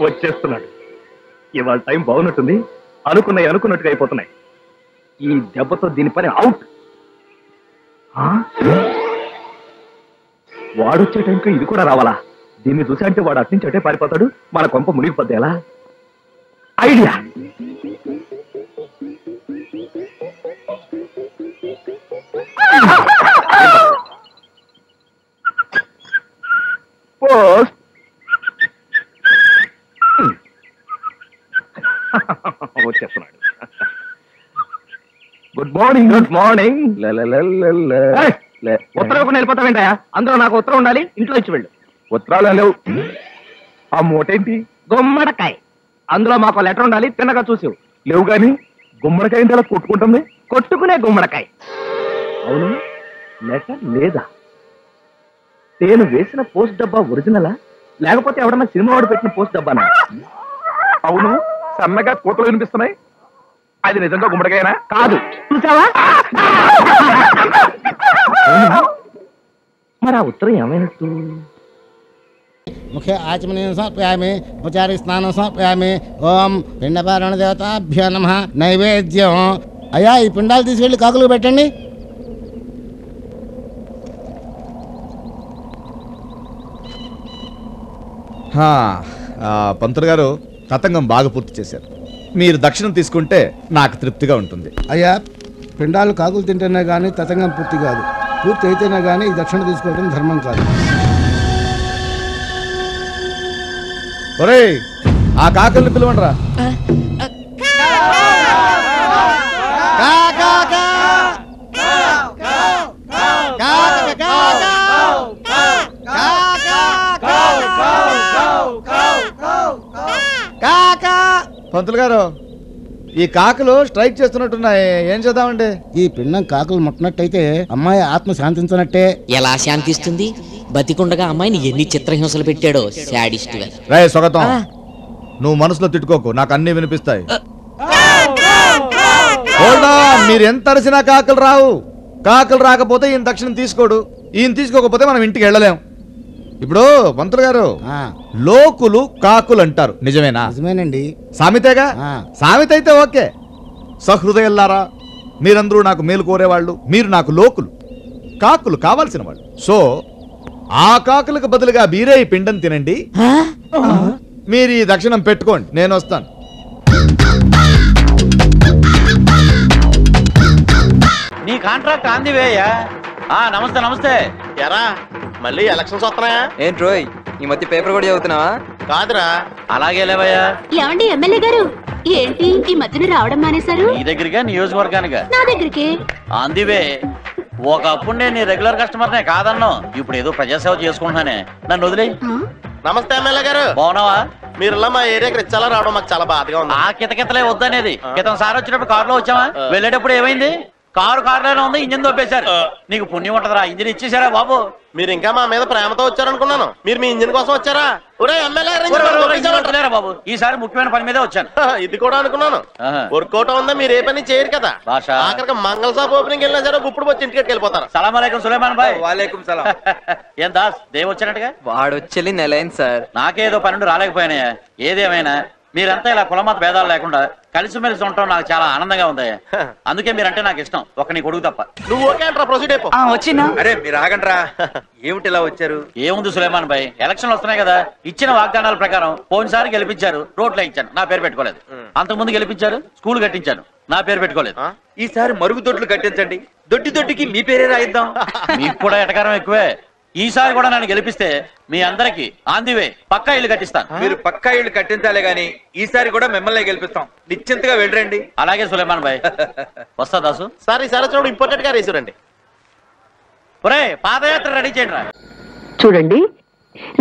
వచ్చేస్తున్నాడు. ఇవాళ టైం బాగున్నట్టుంది. అనుకున్నట్టుగా అయిపోతున్నాయి. ఈ దెబ్బతో దీని పని అవుట్. వాడొచ్చే టైంకి ఇది కూడా రావాలా? దీన్ని చూసా అంటే వాడు అట్నుంచి అటే పారిపోతాడు. మన కొంప మునిగిపోద్ది. ఎలా? ఐడియా. పోస్ట్. వచ్చేస్తున్నాడు. Good morning. ఉత్తరం వెళ్ళిపోతావేంటయా? అందులో నాకు ఉత్తరం ఉండాలి. ఇంట్లో ఇచ్చి వెళ్ళు. ఉత్తరాలు లేవు. ఆ మూటేంటి? గుమ్మడికాయ. అందులో మాకు లెటర్ ఉండాలి. తిన్నగా చూసి లేవు. గాని గుమ్మడికాయ ఏంటి అలా కొట్టుకుంటుంది? కొట్టుకునే గుమ్మడికాయ. అవును, లెటర్ లేదా? నేను వేసిన పోస్ట్ డబ్బా ఒరిజినలా, లేకపోతే ఎవడన్నా సినిమా వాడు పెట్టిన పోస్ట్ డబ్బానా? అవును, సన్నగా కోతలు వినిపిస్తున్నాయి. అది నిజంగా గుమ్మడికాయనా? కాదు. చూసావా? మరి ఆ ఉత్తరం ఏమైనట్టు? ముఖ్య ఆచమనీయం సమర్పయామి, ఉపచారి స్నానం సమర్పయామి. ఓం పిండపారణ దేవతాభ్యో నమః. నైవేద్యం. అయ్యా, ఈ పిండాలు తీసుకెళ్ళి కాకులు పెట్టండి. పంతులు గారు, తతంగం బాగా పూర్తి చేశారు. మీరు దక్షిణం తీసుకుంటే నాకు తృప్తిగా ఉంటుంది. అయ్యా, పిండాలు కాకులు తింటేనే కానీ తతంగం పూర్తి కాదు. పూర్తి అయితేనే కానీ ఈ దక్షిణ తీసుకోవడం ధర్మం కాదు. ఒరేయ్, ఆ కాకుల్ని పిలవండిరా. పంతులు గారు, ఈ కాకులు స్ట్రైక్ చేస్తున్నట్టున్నాయి. ఏం చేద్దామండి? ఈ పిండం కాకులు ముట్టినట్టయితే అమ్మాయి ఆత్మ శాంతించినట్టే. ఎలా శాంతిస్తుంది? బతికుండగా అమ్మాయిని ఎన్ని చిత్రహింసలు పెట్టాడో శాడిస్ట్. రే స్వాగతం, నువ్వు మనసులో తిట్టుకోకు, నాకు అన్ని వినిపిస్తాయి. మీరు ఎంత అరిసినా కాకులు రావు. కాకులు రాకపోతే ఈయన దక్షిణం తీసుకోడు. ఈయన తీసుకోకపోతే మనం ఇంటికి వెళ్ళలేం. ఇప్పుడు పంతులు గారు, లోకులు కాకులు అంటారు, నిజమేనా? నిజమేనండి. సామెతేగా? సామెత అయితే ఓకే. సహృదయల్లారా, మీరందరూ నాకు మేలు కోరేవాళ్ళు. మీరు నాకు లోకులు, కాకులు కావాల్సిన వాళ్ళు. సో ఆ కాకులకు బదులుగా మీరే ఈ పిండం తినండి. మీరు ఈ దక్షిణం పెట్టుకోండి, నేను వస్తాను. నీ కాంట్రాక్ట్ అందివేయ్యా. నమస్తే నమస్తే. ఎరా, మళ్ళీ ఎలక్షన్స్ వస్తున్నాయా? ఏంటి రోయ్, ఈ మధ్య పేపర్ కూడా చదువుతున్నావా? కాదురా. అలాగే లేవయ్యా. ఏమండి ఎమ్మెల్యే గారు, ఏంటి ఈ మధ్యన రావడం మానేశారు? నీ దగ్గరిగా, నియోజకవర్గానిగా? నా దగ్గరికి. అందివే, ఒకప్పుడు నేను నీ రెగ్యులర్ కస్టమర్నే కాదన్ను. ఇప్పుడు ఏదో ప్రజాసేవ చేసుకుంటున్నానే, నన్ను వదిలే. నమస్తే ఎమ్మెల్యే గారు, బాగున్నావా? మీరులా మా ఏరియాకి రిచ్చాలా రావడం మాకు చాలా బాధగా ఉంది. ఆ కితకితలే వద్దనేది. క్రితం సార్ వచ్చినప్పుడు కారులో వచ్చావా? వెళ్ళేటప్పుడు ఏమైంది? కారులోనే ఉంది, ఇంజిన్ దొబ్బేశారు. నీకు పుణ్యం ఉంటదరా, ఇంజిన్ ఇచ్చేసారా బాబు? మీరు ఇంకా మా మీద ప్రేమతో వచ్చారనుకున్నాను. మీరు మీ ఇంజిన్ కోసం వచ్చారా? బాబు, ఈసారి ముఖ్యమైన పని మీదే వచ్చాను. ఇది కూడా అనుకున్నాను. వర్కౌట్ ఉందా? మీరు ఏ పని చేయరు కదా. ఆఖరికి మంగళ షాప్ ఓపెనింగ్ వెళ్ళినా సరే ఇప్పుడు వచ్చి ఇంటికి వెళ్ళిపోతారు. సలాం అలైకుం సులేమాన్ భాయ్. వాలేకుం సలాం. ఏం దాస్, దేవ్ వచ్చినట్టుగా? వాడు వచ్చి నెలైంది సార్. నాకేదో పన్నెండు రాలేకపోయినాయా? ఏదేమైనా మీరంతా ఇలా కులమత భేదాలు లేకుండా కలిసిమెలిసి ఉండటం నాకు చాలా ఆనందంగా ఉంది. అందుకే మీరంటే నాకు ఇష్టం, ఒక నీ కొడుకు తప్ప. నువ్వు ఓకే అంటారా? ప్రొసీడ్ అయిపో. వచ్చినా? అరే మీరు ఆగండ్రా, ఏమిటి ఇలా వచ్చారు? ఏముంది సులేమాన్ భాయ్, ఎలక్షన్లు వస్తున్నాయి కదా. ఇచ్చిన వాగ్దానాల ప్రకారం పోయినసారి గెలిపించారు, రోడ్లు ఇచ్చాను, నా పేరు పెట్టుకోలేదు. అంతకుముందు గెలిపించారు, స్కూల్ కట్టించాను, నా పేరు పెట్టుకోలేదు. ఈసారి మరుగుదొడ్లు కట్టించండి, దొడ్డికి మీ పేరే రాయిద్దాం. మీకు కూడా ఎటకారం ఎక్కువే. ఈసారి కూడా నన్ను గెలిపిస్తే మీ అందరికి ఆందివే పక్కా ఇల్లు కట్టిస్తాను. మీరు పక్కా ఇల్లు కట్టించాలే గాని ఈసారి కూడా మిమ్మల్ని గెలిపిస్తాం. నిశ్చింతగా వెళ్ళండి. అలాగే సులేమాన్ భాయ్. వస్తా దాసు. సార్ ఈసారి వచ్చినప్పుడు ఇంపార్టెంట్ గా రేసురండి. ఒరే, పాదయాత్ర రెడీ చేయండి రా. చూడండి,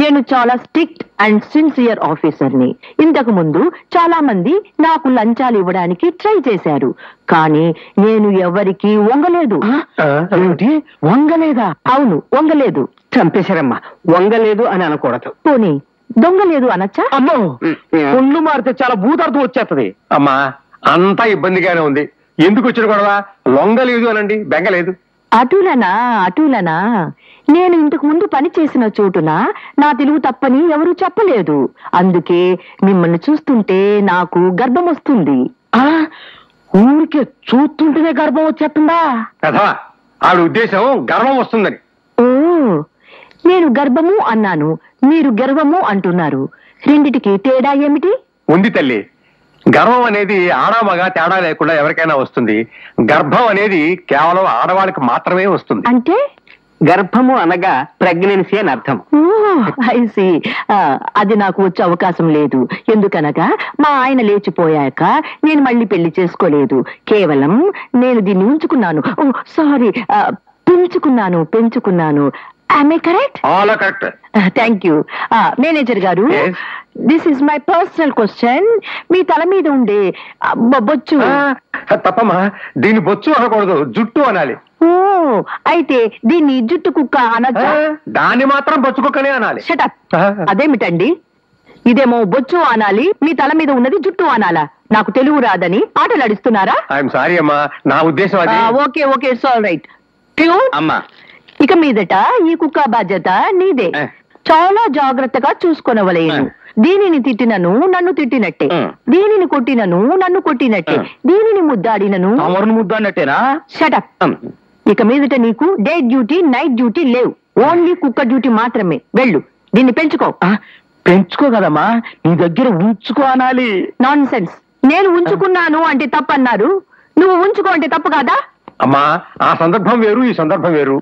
నేను చాలా స్ట్రిక్ట్ అండ్ సిన్సియర్ ఆఫీసర్ని. ఇంతకు ముందు చాలా మంది నాకు లంచాలు ఇవ్వడానికి ట్రై చేశారు, కానీ నేను ఎవరికి వంగలేదు. వంగలేదా? అవును, వంగలేదు. చంపేశారమ్మా. వంగలేదు అని అనకూడదు. పోనీ దొంగలేదు అనొచ్చా? అమ్మో, ఒళ్ళు మారితే చాలా భూతార్థం వచ్చేస్తది. అమ్మా, అంతా ఇబ్బందిగానే ఉంది. ఎందుకు వచ్చిన గొడవ? లొంగలేదు అనండి, బెంగలేదు. అటులనా? నేను ఇంతకు ముందు పని చేసిన చోటున నా తెలుగు తప్పని ఎవరూ చెప్పలేదు. అందుకే మిమ్మల్ని చూస్తుంటే నాకు గర్భం వస్తుంది. ఊరికే చూస్తుంటేనే గర్భం వచ్చేస్తుందా? కదా ఆవిడ ఉద్దేశం గర్వం వస్తుందని. ఓ, నేను గర్భము అన్నాను, మీరు గర్వము అంటున్నారు. రెండిటికి తేడా ఏమిటి? ఉంది తల్లి. గర్వం అనేది ఆడమగ తేడా లేకుండా ఎవరికైనా వస్తుంది. గర్భం అనేది కేవలం ఆడవాళ్ళకి మాత్రమే వస్తుంది. అంటే గర్భము అనగా ప్రెగ్నెన్సీ అని అర్థం. I see. అది నాకు వచ్చే అవకాశం లేదు. ఎందుకనగా మా ఆయన లేచిపోయాక నేను మళ్ళీ పెళ్లి చేసుకోలేదు. కేవలం నేను దీన్ని ఉంచుకున్నాను. ఓ సారీ, పెంచుకున్నాను. Am I correct? All correct. Thank you. Manager గారు, this is my personal question. మీ తల మీద ఉండే బొచ్చు. తప్పమ్మా, దీన్ని బొచ్చు అనకూడదు, జుట్టు అనాలి. ఓ, అయితే దీన్ని జుట్టు కుక్క అనొచ్చా? దాన్ని మాత్రం బొచ్చు కుక్కనే అనాలి. షటప్. అదేమిటండి? ఇదేమో బొచ్చు అనాలి, మీ తల మీద ఉన్నది జుట్టు అనాలా? నాకు తెలుగు రాదని ఆటలు అడిస్తున్నారా? ఐఎమ్ సారీ అమ్మా, నా ఉద్దేశం అది. Okay, it's all right. అమ్మా, ఇక మీదట ఈ కుక్క బాధ్యత నీదే. చాలా జాగ్రత్తగా చూసుకొనవలేను. దీనిని తిట్టినను నన్ను తిట్టినట్టే, దీనిని కొట్టినను నన్ను కొట్టినట్టే, దీనిని ముద్దాడినను ముద్దాడినట్టేనా? షటప్. ఇక మీదట నీకు డే డ్యూటీ, నైట్ డ్యూటీ లేవు. ఓన్లీ కుక్క డ్యూటీ మాత్రమే. వెళ్ళు, దీన్ని పెంచుకో. పెంచుకో కదమ్మా, నీ దగ్గర ఉంచుకో అనాలి. Non sense. నేను ఉంచుకున్నాను అంటే తప్పన్నారు, నువ్వు ఉంచుకో అంటే తప్పు కాదా? అమ్మా, ఆ సందర్భం వేరు, ఈ సందర్భం వేరు.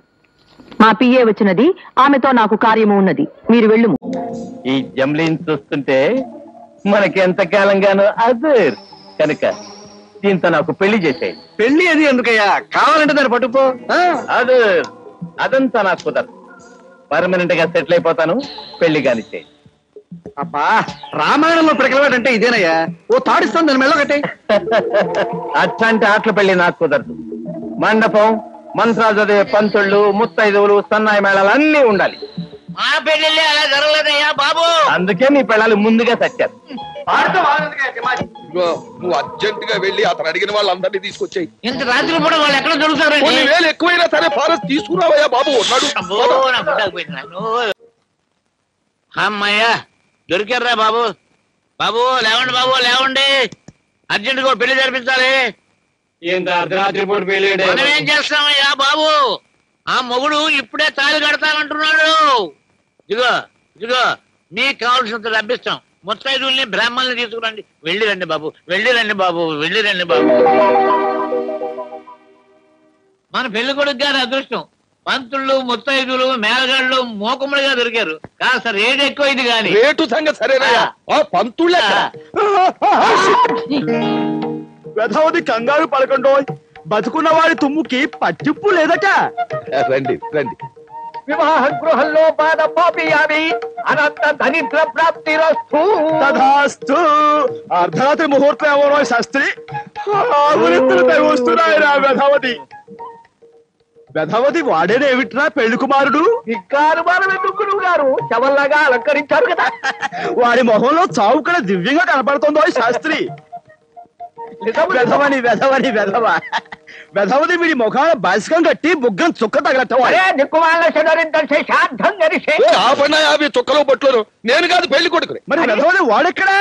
మా పిఏ వచ్చినది, ఆమెతో నాకు కార్యము ఉన్నది. మీరు వెళ్ళుము. ఈ జమ్లీని చూస్తుంటే మనకి ఎంతకాలంగానో అదర్ కనుక దీంతో నాకు పెళ్లి చేసేయి. పెళ్లి అది ఎందుకయ్యా? కావాలంటే దాన్ని పట్టుకో. అదర్ అదంతా నాకు కుదరదు. పర్మనెంట్ గా సెటిల్ అయిపోతాను. పెళ్లి కానిచ్చేయి. అబ్బా, రామాయణంలో పిడకలవాడంటే ఇదేనయ్యా. ఓ తాడిస్తాను, దాని మెళ్ళ కట్టే. అట్లాంటి ఆటల పెళ్లి నాకు కుదరదు. మండపం, మంత్రాలు చదివే పంతుళ్ళు, ముత్తైదువులు, సన్నాయి మేళాలు అన్నీ ఉండాలి. మా పెళ్లి అలా జరగలేదయ్యా బాబు. అందుకే మీ పిల్లలు ముందుగా చచ్చారు. నువ్వు అర్జెంట్ గా వెళ్ళి అతను అడిగిన వాళ్ళందరినీ తీసుకొచ్చాయి. ఇంత రాత్రి పూట వాళ్ళు ఎక్కడ దొరుకుతారు? కొన్ని వేలు ఎక్కువైనా సరే ఫారెస్ట్ తీసుకురావయ్యా బాబు. అమ్మయ్యా, దొరికారా బాబు. బాబు లేవండి, బాబు లేవండి, అర్జెంట్ గా పెళ్లి జరిపించాలి. మనం ఏం చేస్తామయ్యా బాబు? ఆ మొగుడు ఇప్పుడే తాళి కడతానంటున్నాడు. ఇదిగో మీకు కావాల్సినంత డబ్బిస్తాం. ముత్తైదుల్ని బ్రాహ్మణుల్ని తీసుకురండి. వెళ్ళిరండి బాబు. మన పెళ్లి కొడుకు గారి అదృష్టం. పంతుళ్ళు, ముత్తైదులు, మేళగాళ్ళు మోకములుగా దొరికారు. కాస్త రేటు ఎక్కువ ఇది గాని. రేటు సంగతి సరేనా? పంతుళ్ళ వెధవది కంగారు పడకండో. బతుకున్న వాడి తుమ్ముకి పట్టింపు లేదట. రండి. వివాహ గృహంలో పాదపాపియామి అనంత దరిద్ర ప్రాప్తి తథాస్తు. అర్ధరాత్రి ముహూర్తం ఎవరో శాస్త్రి వస్తున్నాయిరా. వెధవది వాడేనేమిట్రా పెళ్లి కుమారుడు? గారు శవల్లాగా అలంకరించారు కదా. వాడి మొహంలో చావు కూడా దివ్యంగా కనపడుతుందో శాస్త్రి. వెధవది వీడి ముఖాన బాసికం కట్టి బుగ్గం చుక్క తగలటం. చుక్కలో పట్లను నేను కాదు పెళ్లి కొడుకుని. మరి వెధవది వాడెక్కడా?